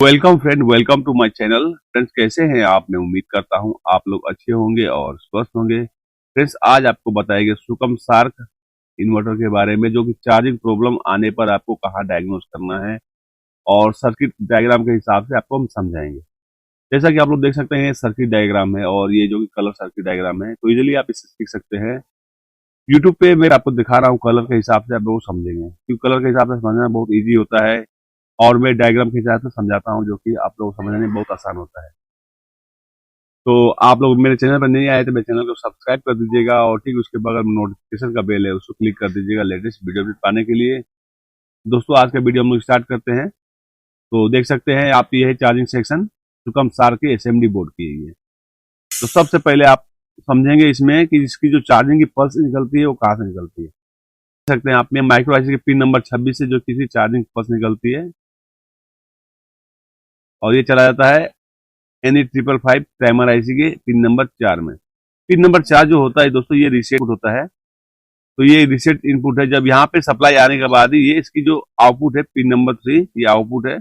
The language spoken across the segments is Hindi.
Welcome friend, welcome to my channel. Friends, कैसे हैं आप? मैं उम्मीद करता हूं आप लोग अच्छे होंगे और स्वस्थ होंगे। फ्रेंड्स, आज आपको बताएंगे सुकम सार्क इन्वर्टर के बारे में, जो कि चार्जिंग प्रॉब्लम आने पर आपको कहाँ डायग्नोस करना है और सर्किट डायग्राम के हिसाब से आपको हम समझाएंगे। जैसा कि आप लोग देख सकते हैं, सर्किट डायग्राम है और ये जो कि कलर सर्किट डायग्राम है, तो इजिली आप इसे सीख सकते हैं। यूट्यूब पे मैं आपको दिखा रहा हूँ, कलर के हिसाब से आप लोग समझेंगे, क्योंकि कलर के हिसाब से समझना बहुत ईजी होता है और मैं डायग्राम के हिसाब से समझाता हूँ, जो कि आप लोग समझने में बहुत आसान होता है। तो आप लोग मेरे चैनल पर नहीं आए तो मेरे चैनल को सब्सक्राइब कर दीजिएगा और ठीक उसके बगल में नोटिफिकेशन का बेल है, उसको क्लिक कर दीजिएगा लेटेस्ट वीडियो पाने के लिए। दोस्तों, आज का वीडियो हम लोग स्टार्ट करते हैं। तो देख सकते हैं आप, ये है चार्जिंग सेक्शन सुकम सार के एसएमडी बोर्ड की है ये। तो सबसे पहले आप समझेंगे इसमें कि इसकी जो चार्जिंग की पल्स निकलती है वो कहाँ से निकलती है। देख सकते हैं आप में माइक्रो आईसी के पिन नंबर 26 से जो किसी चार्जिंग पल्स निकलती है और ये चला जाता है NE555 प्राइमर आईसी के पिन नंबर 4 में। पिन नंबर 4 जो होता है दोस्तों, ये रीसेट होता है। तो ये रीसेट इनपुट है। जब यहाँ पे सप्लाई आने के बाद ही ये इसकी जो आउटपुट है पिन नंबर 3, ये आउटपुट है,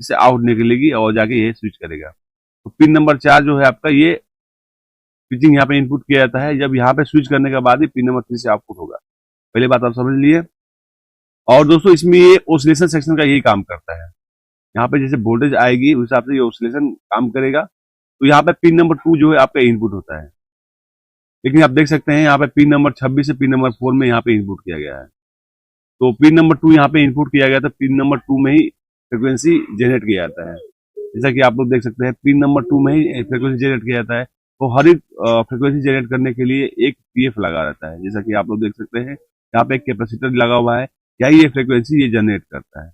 इसे आउट निकलेगी और जाके ये स्विच करेगा। तो पिन नंबर 4 जो है आपका, ये स्विचिंग यहाँ पे इनपुट किया जाता है। जब यहाँ पे स्विच करने के बाद ही पिन नंबर 3 से आउटपुट होगा। पहले बात आप समझ लिए। और दोस्तों, इसमें ये ऑसिलेशन सेक्शन का यही काम करता है। यहाँ पे जैसे वोल्टेज आएगी उस हिसाब से ये ऑसिलेशन काम करेगा। तो यहाँ पे पिन नंबर 2 जो है आपका इनपुट होता है। लेकिन आप देख सकते हैं यहाँ पे पिन नंबर 26 से पिन नंबर 4 में यहाँ पे इनपुट किया गया है। तो पिन नंबर 2 यहाँ पे इनपुट किया गया था, पिन नंबर 2 में ही फ्रिक्वेंसी जनरेट किया जाता है। जैसा कि आप लोग देख सकते हैं, पिन नंबर 2 में ही फ्रिक्वेंसी जनरेट किया जाता है। तो हर एक फ्रिक्वेंसी जनरेट करने के लिए एक पीएफ लगा रहता है। जैसा कि आप लोग देख सकते हैं, यहाँ पे एक कैपेसिटर लगा हुआ है, यही ये फ्रिक्वेंसी ये जनरेट करता है।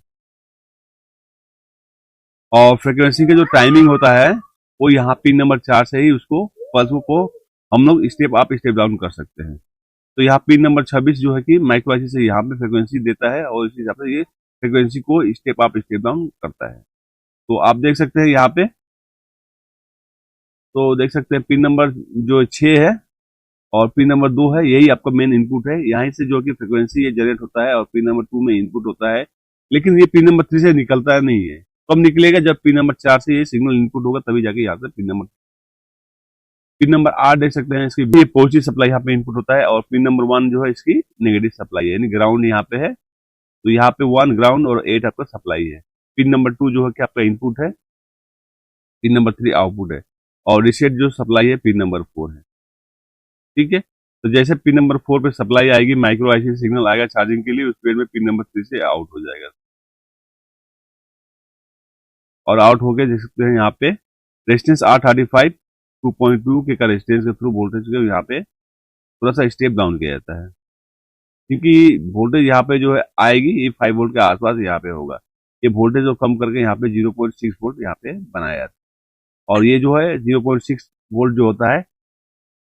और फ्रिक्वेंसी का जो टाइमिंग होता है वो यहाँ पिन नंबर 4 से ही उसको पल्स को हम लोग स्टेप अप स्टेप डाउन कर सकते हैं। तो यहाँ पिन नंबर 26 जो है कि माइक्रो आईसी से यहाँ पे फ्रिक्वेंसी देता है और इसी हिसाब से ये फ्रिक्वेंसी को स्टेप अप स्टेप डाउन करता है। तो आप देख सकते हैं यहाँ पे, तो देख सकते हैं पिन नंबर जो 6 है और पिन नंबर 2 है, यही आपका मेन इनपुट है। यहीं से जो कि फ्रिक्वेंसी ये जनरेट होता है और पिन नंबर 2 में इनपुट होता है। लेकिन ये पिन नंबर 3 से निकलता नहीं है। कब निकलेगा? जब पिन नंबर 4 से ये सिग्नल इनपुट होगा, तभी जाके यहाँ से पिन नंबर 8 देख सकते हैं, इसकी भी पॉजिटिव सप्लाई यहाँ पे इनपुट होता है और पिन नंबर 1 जो है इसकी नेगेटिव सप्लाई है, यानी ग्राउंड यहाँ पे है। तो यहाँ पे 1 ग्राउंड और 8 आपका सप्लाई है। पिन नंबर 2 जो है कि आपका इनपुट है, पिन नंबर 3 आउटपुट है और रिसेट जो सप्लाई है पिन नंबर 4 है। ठीक है। तो जैसे पिन नंबर 4 पे सप्लाई आएगी, माइक्रो आईसी सिग्नल आएगा चार्जिंग के लिए, उस पीरियड में पिन नंबर 3 से आउट हो जाएगा और आउट होके देख सकते हैं यहाँ पे रेजिस्टेंस R35 2.2 के का रेजिस्टेंस के थ्रू वोल्टेज को यहाँ पे थोड़ा सा स्टेप डाउन किया जाता है, क्योंकि वोल्टेज यहाँ पे जो है आएगी ये 5 वोल्ट के आसपास यहाँ पे होगा। ये वोल्टेज को कम करके यहाँ पे 0.6 वोल्ट यहाँ पे बनाया जाता है। और ये जो है 0.6 वोल्ट जो होता है,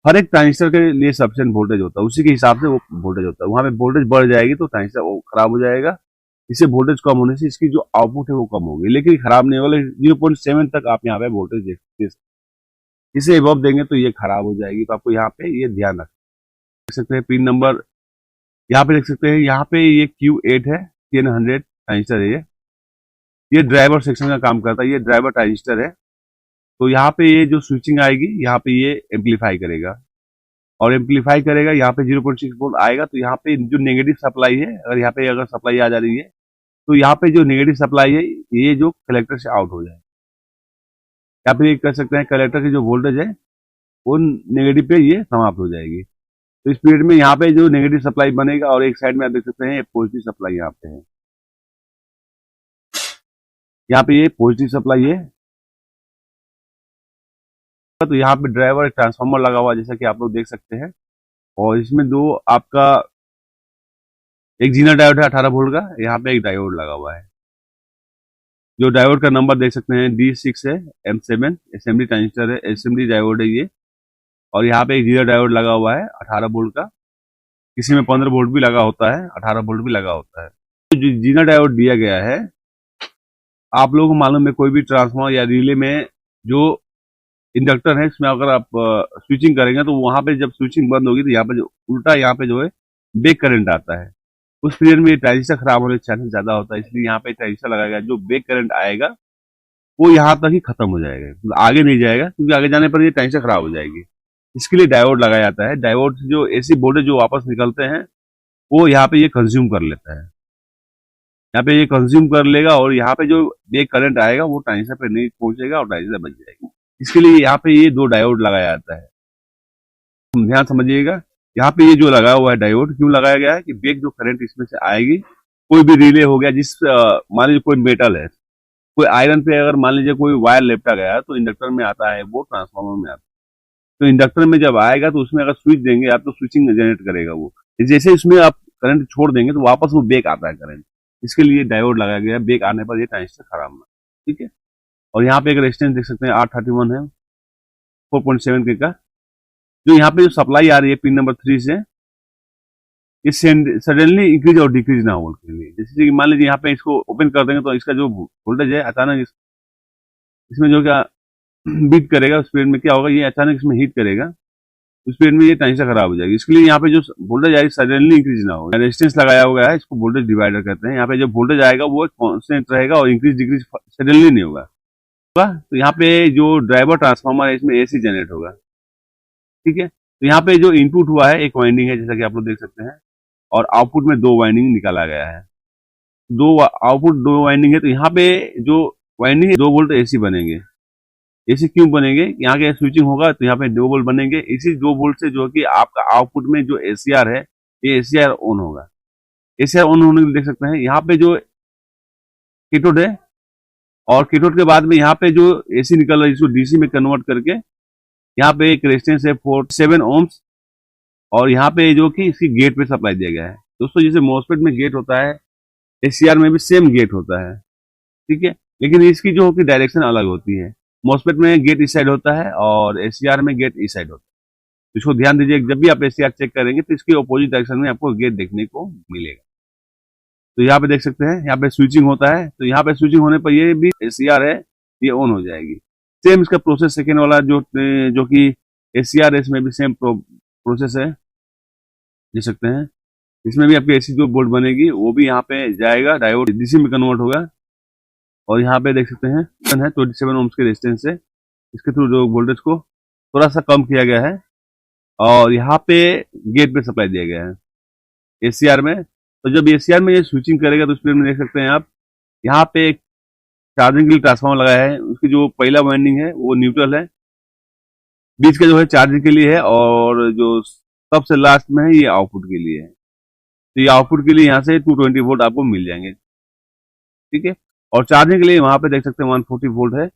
हर एक ट्रांजिस्टर के लिए सफिशिएंट वोल्टेज होता है, उसी के हिसाब से वो वोल्टेज होता है। वहां पे वोल्टेज बढ़ जाएगी तो ट्रांजिस्टर वो खराब हो जाएगा। इससे वोल्टेज कम होने से इसकी जो आउटपुट है वो कम होगी, लेकिन खराब नहीं होगा। 0.7 तक आप यहाँ पे वोल्टेज देख सकते हैं। इसे एबव देंगे तो ये खराब हो जाएगी। तो आपको यहाँ पे ये ध्यान रखना। देख सकते हैं पिन नंबर यहाँ पे, देख सकते हैं यहाँ पे ये Q8 है, 1000 ट्रांजिस्टर है ये ड्राइवर सेक्शन का काम करता है। ये ड्राइवर ट्रांजिस्टर है। तो यहाँ पे ये जो स्विचिंग आएगी, यहाँ पे ये एम्पलीफाई करेगा और एम्पलीफाई करेगा। यहाँ पे 0.6 वोल्ट आएगा। तो यहाँ पे जो नेगेटिव सप्लाई है, अगर यहाँ पे अगर सप्लाई आ जा रही है तो यहाँ पे जो नेगेटिव सप्लाई है ये जो कलेक्टर से आउट हो जाए। यहाँ पे ये कर सकते हैं, कलेक्टर की जो वोल्टेज है वो नेगेटिव पे ये समाप्त हो जाएगी। तो इस पीरियड में यहाँ पे जो नेगेटिव सप्लाई बनेगा और एक साइड में आप देख सकते हैं पॉजिटिव सप्लाई यहाँ पे है। यहाँ पे ये पॉजिटिव सप्लाई है। तो यहाँ पे ड्राइवर ट्रांसफार्मर लगा हुआ है, जैसा कि आप लोग देख सकते हैं। और इसमें दो आपका एक जीना डायोड है 18 वोल्ट का, यहाँ पे एक डायोड लगा हुआ है। जो डायोड का नंबर देख सकते हैं D6 है, M7 एसएमडी ट्रांजिस्टर है, एसएमडी डायोड है ये। और यहाँ पे एक जीना डायोड लगा हुआ है 18 वोल्ट का। किसी में 15 वोल्ट भी लगा होता है, 18 वोल्ट भी लगा होता है। जो जीना डायोड दिया गया है, आप लोगों को मालूम है कोई भी ट्रांसफार्मर या रिले में जो इंडक्टर है, इसमें अगर आप स्विचिंग करेंगे तो वहां पे जब स्विचिंग बंद होगी तो यहाँ पे जो उल्टा यहाँ पे जो है बेक करंट आता है। उस पीरियड में ट्रांजिस्टर खराब होने के चांसेस ज्यादा होता है, इसलिए यहाँ पे ट्रांजिस्टर लगाया गया। जो बेक करंट आएगा वो यहाँ तक ही खत्म हो जाएगा, मतलब आगे नहीं जाएगा, क्योंकि आगे जाने पर ये ट्रांजिस्टर खराब हो जाएगी। इसके लिए डायोड लगाया जाता है। डायोड जो एसी वोल्टेज जो वापस निकलते हैं वो यहाँ पे ये कंज्यूम कर लेता है, यहाँ पे ये कंज्यूम कर लेगा और यहाँ पे जो एक करंट आएगा वो ट्रांजिस्टर पे नहीं पहुंचेगा और ट्रांजिस्टर बच जाएगी। इसके लिए यहाँ पे ये 2 डायोड लगाया जाता है। ध्यान समझिएगा, यहाँ पे ये जो लगाया हुआ है डायोड क्यों लगाया गया है कि बैक जो करंट इसमें से आएगी, कोई भी रिले हो गया, जिस मान लीजिए कोई मेटल है, कोई आयरन पे अगर मान लीजिए कोई वायर लेपटा गया तो इंडक्टर में आता है, वो ट्रांसफार्मर में आता है। तो इंडक्टर में जब आएगा तो उसमें अगर स्विच देंगे आप तो स्विचिंग जनरेट करेगा वो, जैसे इसमें आप करंट छोड़ देंगे तो वापस वो बैक आता है करंट। इसके लिए डायोड लगाया गया है, बैक आने पर ये ट्रांजिस्टर खराब ना, ठीक है। और यहाँ पे एक रेजिस्टेंस देख सकते हैं R31 है 4.7 के का, जो यहाँ पे जो सप्लाई आ रही है पिन नंबर 3 से, ये सडनली इंक्रीज और डिक्रीज ना हो के लिए। जैसे कि मान लीजिए यहाँ पे इसको ओपन कर देंगे तो इसका जो वोल्टेज है अचानक इसमें जो क्या बीट करेगा, उस पीरियड में क्या होगा, ये अचानक इसमें हीट करेगा, उस पीरियड में ये ट्रांजिस्टर खराब हो जाएगी। इसके लिए यहाँ पे जो वोल्टेज आएगी सडनली इंक्रीज ना हो, रेजिस्टेंस लगाया हुआ है, इसको वोल्टेज डिवाइडर कहते हैं। यहाँ पे जो वोल्टेज आएगा वो कांस्टेंट रहेगा और इंक्रीज डिक्रीज सडनली नहीं होगा। तो यहाँ पे जो ड्राइवर ट्रांसफार्मर है इसमें एसी जनरेट होगा, ठीक है। तो यहाँ पे जो इनपुट हुआ है एक वाइंडिंग है, जैसा कि आप लोग देख सकते हैं, और आउटपुट में 2 वाइंडिंग निकाला गया है। आउटपुट 2 वाइंडिंग है, तो यहाँ पे जो वाइंडिंग है 2 वोल्ट एसी बनेंगे। एसी क्यों बनेंगे, यहाँ के स्विचिंग होगा तो यहाँ पे 2 वोल्ट बनेंगे। इसी 2 वोल्ट से जो कि आपका आउटपुट में जो एसीआर है, ये एसीआर ऑन होगा। एसीआर ऑन होने के लिए देख सकते हैं यहाँ पे जो कैथोड है, और कैथोड के बाद में यहाँ पे जो एसी निकल रहा है इसको डीसी में कन्वर्ट करके यहाँ पे एक रेजिस्टेंस है 47 ओम्स, और यहाँ पे जो कि इसकी गेट पे सप्लाई दिया गया है। दोस्तों जैसे मॉसफेट में गेट होता है, एसीआर में भी सेम गेट होता है, ठीक है, लेकिन इसकी जो की डायरेक्शन अलग होती है। मॉसफेट में गेट इस साइड होता है और एसीआर में गेट इस साइड होता है। इसको ध्यान दीजिए, जब भी आप एसीआर चेक करेंगे तो इसके ऑपोजिट डायरेक्शन में आपको गेट देखने को मिलेगा। तो यहाँ पे देख सकते हैं यहाँ पे स्विचिंग होता है, तो यहाँ पे स्विचिंग होने पर ये भी एसीआर है ये ऑन हो जाएगी। सेम इसका प्रोसेस सेकेंड वाला जो कि एसीआर है, इसमें भी सेम प्रोसेस है, देख सकते हैं। इसमें भी आपकी एसी जो बोल्ट बनेगी वो भी यहाँ पे जाएगा, डायोड डीसी में कन्वर्ट होगा, और यहाँ पे देख सकते हैं 27 ओम्स के रेजिस्टेंस से इसके थ्रू जो वोल्टेज को थोड़ा सा कम किया गया है, और यहाँ पे गेट पे सप्लाई दिया गया है एसीआर में। तो जब एसीआर में ये स्विचिंग करेगा तो उस में देख सकते हैं आप यहाँ पे एक चार्जिंग के लिए ट्रांसफार्मर लगाया है। उसकी जो पहला वाइंडिंग है वो न्यूट्रल है, बीच का जो है चार्जिंग के लिए है, और जो सबसे लास्ट में है ये आउटपुट के लिए है। तो ये आउटपुट के लिए यहाँ से 220 वोल्ट आपको मिल जाएंगे, ठीक है। और चार्जिंग के लिए वहां पे देख सकते हैं 140 वोल्ट है,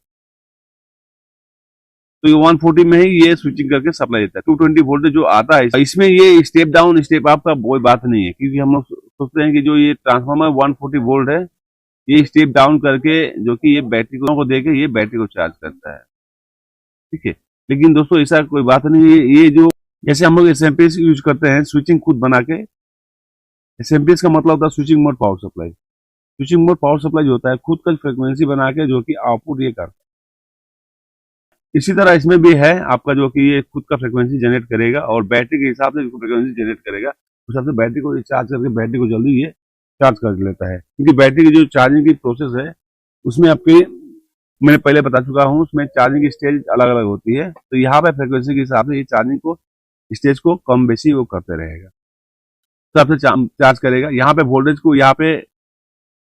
तो ये 140 में ही ये स्विचिंग करके सप्लाई देता है। 220 वोल्ट जो आता है इसमें ये स्टेप डाउन स्टेप अप का कोई बात नहीं है, क्योंकि हम लोग सोचते हैं कि जो ये ट्रांसफार्मर 140 वोल्ट है ये स्टेप डाउन करके जो कि ये बैटरी को देके ये बैटरी को चार्ज करता है, ठीक है। लेकिन दोस्तों ऐसा कोई बात नहीं है। ये जो जैसे हम लोग एसएमपीएस यूज करते हैं स्विचिंग खुद बना के, एसएमपीएस का मतलब होता है switching mode power supply. Switching mode power supply जो होता है खुद का फ्रिक्वेंसी बना के जो कि आउटपुट ये करता है। इसी तरह इसमें भी है आपका जो कि ये खुद का फ्रिक्वेंसी जनरेट करेगा और बैटरी के हिसाब से फ्रिक्वेंसी जनरेट करेगा, उस हिसाब से बैटरी को चार्ज करके बैटरी को जल्दी ये चार्ज कर लेता है। क्योंकि बैटरी की जो चार्जिंग की प्रोसेस है उसमें आपकी मैंने पहले बता चुका हूँ, उसमें चार्जिंग की स्टेज अलग अलग होती है। तो यहाँ पे फ्रिक्वेंसी के हिसाब से ये चार्जिंग को स्टेज को कम बेसी वो करते रहेगा, तो आपसे चार्ज करेगा। यहाँ पे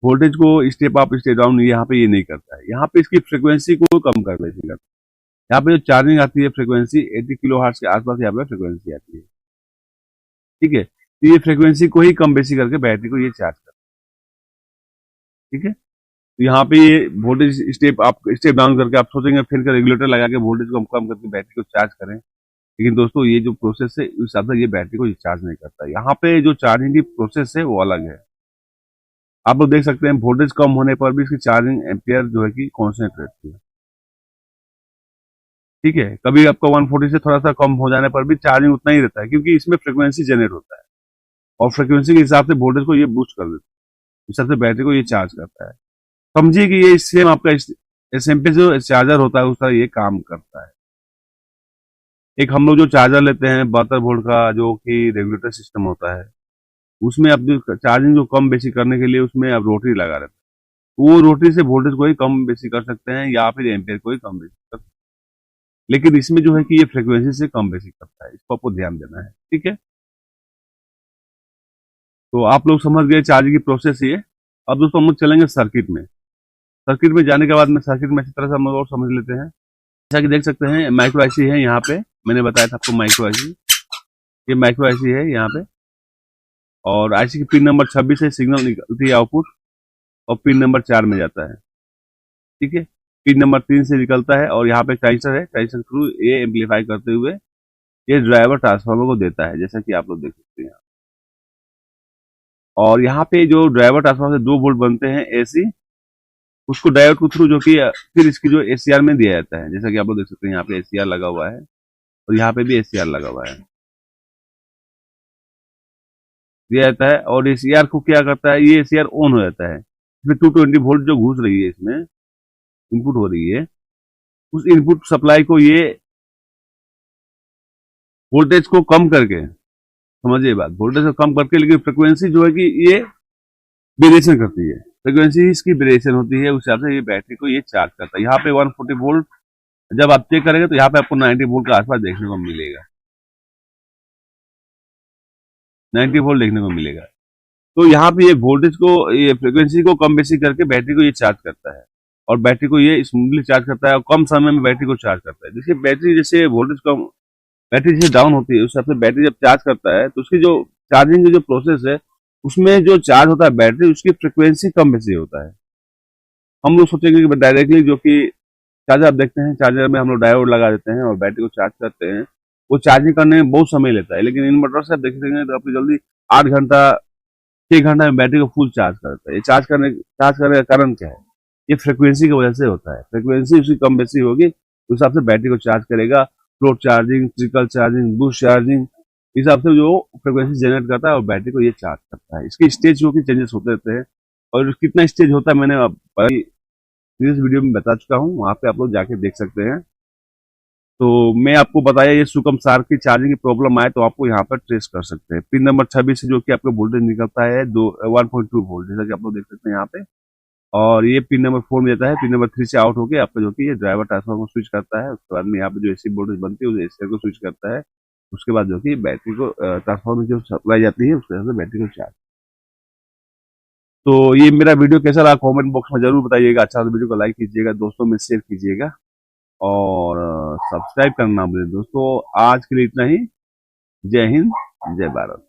वोल्टेज को स्टेप अप स्टेप डाउन यहाँ पे ये नहीं करता है। यहाँ पे इसकी फ्रिक्वेंसी को कम कर देगा। यहाँ पे जो चार्जिंग आती है फ्रिक्वेंसी 80 किलो हर्ट्ज के आसपास यहाँ पे फ्रिक्वेंसी आती है, ठीक है। तो ये फ्रिक्वेंसी को ही कम बेसी करके बैटरी को ये चार्ज करता है, ठीक है। तो यहाँ पे ये वोल्टेज स्टेप डाउन करके आप सोचेंगे फिर रेगुलेटर लगा के वोल्टेज को कम करके बैटरी को चार्ज करें, लेकिन दोस्तों ये जो प्रोसेस है उस हिसाब से ये बैटरी को चार्ज नहीं करता। यहाँ पे जो चार्जिंग की प्रोसेस है वो अलग है। आप लोग देख सकते हैं वोल्टेज कम होने पर भी इसकी चार्जिंग एम्पियर जो है कि कॉन्स्टेंट रहती है, ठीक है। कभी आपका 140 से थोड़ा सा कम हो जाने पर भी चार्जिंग उतना ही रहता है, क्योंकि इसमें फ्रिक्वेंसी जनरेट होता है और फ्रिक्वेंसी के हिसाब से वोल्टेज को ये बूस्ट कर देता है, इस हिसाब से बैटरी को ये चार्ज करता है। समझिए कि ये सेम आपका एसएमपी जो चार्जर होता है उस तरह ये काम करता है। एक हम लोग जो चार्जर लेते हैं 72 वोल्ट का जो कि रेगुलेटर सिस्टम होता है, उसमें आप चार्जिंग जो कम बेसी करने के लिए उसमें आप रोटरी लगा रहता है। वो रोटरी से वोल्टेज को ही कम बेसी कर सकते हैं या फिर एम्पेयर को ही कम बेसी कर सकते हैं। लेकिन इसमें जो है कि ये फ्रिक्वेंसी से कम बेसी करता है, इसको आपको ध्यान देना है। ठीक है, तो आप लोग समझ गए चार्जिंग की प्रोसेस ये। अब दोस्तों हम लोग चलेंगे सर्किट में। सर्किट में जाने के बाद में सर्किट में अच्छी तरह से हम लोग और समझ लेते हैं। जैसा कि देख सकते हैं माइक्रो आईसी है यहाँ पे, मैंने बताया था आपको माइक्रो आईसी, ये माइक्रो आईसी है यहाँ पे। और आईसी की पिन नंबर 26 से सिग्नल निकलती है आउटपुट और पिन नंबर 4 में जाता है। ठीक है, पिन नंबर 3 से निकलता है और यहाँ पे ट्रांजिस्टर है, ट्रांजिस्टर थ्रू ये एम्पलीफाई करते हुए ये ड्राइवर ट्रांसफार्मर को देता है, जैसा कि आप लोग देख सकते हैं। और यहाँ पे जो ड्राइवर ट्रांसफार्मर से 2 वोल्ट बनते हैं एसी, उसको डायोड के थ्रू जो कि फिर इसकी जो एसीआर में दिया जाता है, जैसा कि आप लोग देख सकते हैं यहाँ पे एसीआर लगा हुआ है और यहाँ पे भी एसीआर लगा हुआ है, दिया जाता है। और एसीआर को क्या करता है, ये एसीआर ऑन हो जाता है, इसमें 220 वोल्ट जो घुस रही है, इसमें इनपुट हो रही है, उस इनपुट सप्लाई को ये वोल्टेज को कम करके, समझिए बात, वोल्टेज को कम करके, लेकिन फ्रिक्वेंसी जो है कि ये वेरिएशन करती है, फ्रिक्वेंसी इसकी वेरिएशन होती है, उस हिसाब से ये बैटरी को ये चार्ज करता है। यहाँ पे 140 वोल्ट जब आप चेक करेंगे तो यहाँ पे आपको 90 वोल्ट के आसपास देखने को मिलेगा, 90 वोल्ट देखने को मिलेगा। तो यहाँ पे ये वोल्टेज को, ये फ्रिक्वेंसी को कम बेसी करके बैटरी को ये चार्ज करता है और बैटरी को ये स्मूथली चार्ज करता है और कम समय में बैटरी को चार्ज करता है। देखिए बैटरी जैसे वोल्टेज कम, बैटरी जैसे डाउन होती है उस हिसाब से बैटरी जब चार्ज करता है तो उसकी जो चार्जिंग की जो प्रोसेस है उसमें जो चार्ज होता है बैटरी, उसकी फ्रिक्वेंसी कम बेसी होता है। हम लोग सोचेंगे कि डायरेक्टली जो कि चार्जर आप देखते हैं, चार्जर में हम लोग डायोड लगा देते हैं और बैटरी को चार्ज करते हैं, वो चार्जिंग करने में बहुत समय लेता है। लेकिन इन्वर्टर से आप देखेंगे तो आपकी जल्दी 8 घंटा 6 घंटा में बैटरी को फुल चार्ज करता है। ये चार्ज करने का कारण क्या है, ये फ्रिक्वेंसी की वजह से होता है। फ्रिक्वेंसी उसकी कम बेसी होगी उस हिसाब से बैटरी को चार्ज करेगा। Float charging, trickle charging, boost charging, इस हिसाब से जो फ्रिक्वेंसी जनरेट करता है और बैटरी को ये चार्ज करता है। इसकी स्टेज जो कि चेंजेस होते रहते हैं और कितना स्टेज होता है मैंने प्रीवियस वीडियो में बता चुका हूँ, वहां पे आप लोग जाके देख सकते हैं। तो मैं आपको बताया ये सुकम सार की चार्जिंग की प्रॉब्लम आए तो आपको यहाँ पर ट्रेस कर सकते हैं। पिन नंबर 26 से जो कि आपका वोल्टेज निकलता है 1.2 वोल्ट, जैसा कि आप लोग देख सकते हैं यहाँ पे। और ये पिन नंबर 4 में जाता है, पिन नंबर 3 से आउट होकर आपका जो कि ये ड्राइवर ट्रांसफार्मर को स्विच करता है। उसके बाद में यहाँ पे जो एसी वोल्टेज बनती है उस एसी को स्विच करता है। उसके बाद जो कि बैटरी को ट्रांसफार्मर जो सप्लाई जाती है उसके हिसाब से बैटरी को चार्ज। तो ये मेरा वीडियो कैसा रहा कमेंट बॉक्स में जरूर बताइएगा। अच्छा तो वीडियो को लाइक कीजिएगा, दोस्तों में शेयर कीजिएगा और सब्सक्राइब करना ना भूलें। दोस्तों आज के लिए इतना ही। जय हिंद, जय भारत।